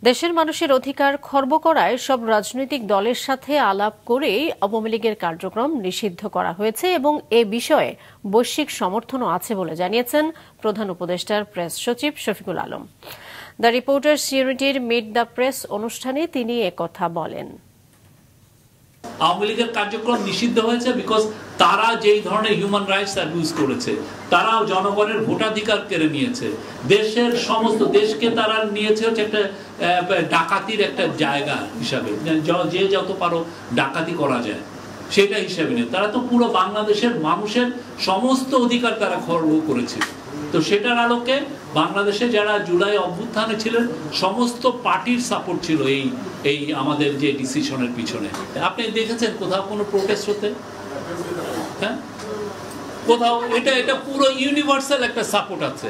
দেশের মানুষের অধিকার খর্ব করায় সব রাজনৈতিক দলের সাথে আলাপ করেই আওয়ামী লীগের কার্যক্রম নিষিদ্ধ করা হয়েছে এবং এ বিষয়ে বৈশ্বিক সমর্থনও আছে বলে জানিয়েছেন প্রধান উপদেষ্টার প্রেস সচিব শফিকুল আলম। দ্য রিপোর্টার্স ইউনিটির মিট দ্য প্রেস অনুষ্ঠানে তিনি একথা বলেন। আওয়ামী লীগের কার্যক্রম নিষিদ্ধ হয়েছে বিকজ তারা যেই ধরনের হিউম্যান রাইটস অ্যাবিউজ করেছে, তারা জনগণের ভোটাধিকার কেড়ে নিয়েছে, দেশের সমস্ত দেশকে তারা নিয়েছে হচ্ছে একটা ডাকাতির একটা জায়গা হিসাবে, যে যত পারো ডাকাতি করা যায় সেটা হিসাবে নিয়ে তারা তো পুরো বাংলাদেশের মানুষের সমস্ত অধিকার তারা খর্ব করেছে। তো সেটার আলোকে বাংলাদেশে যারা জুলাই অভ্যুত্থানে ছিলেন সমস্ত পার্টির সাপোর্ট ছিল এই আমাদের যে ডিসিশনের পিছনে। আপনি দেখেছেন কোথাও কোনো প্রোটেস্ট হতে? হ্যাঁ, কোথাও এটা পুরো ইউনিভার্সাল একটা সাপোর্ট আছে।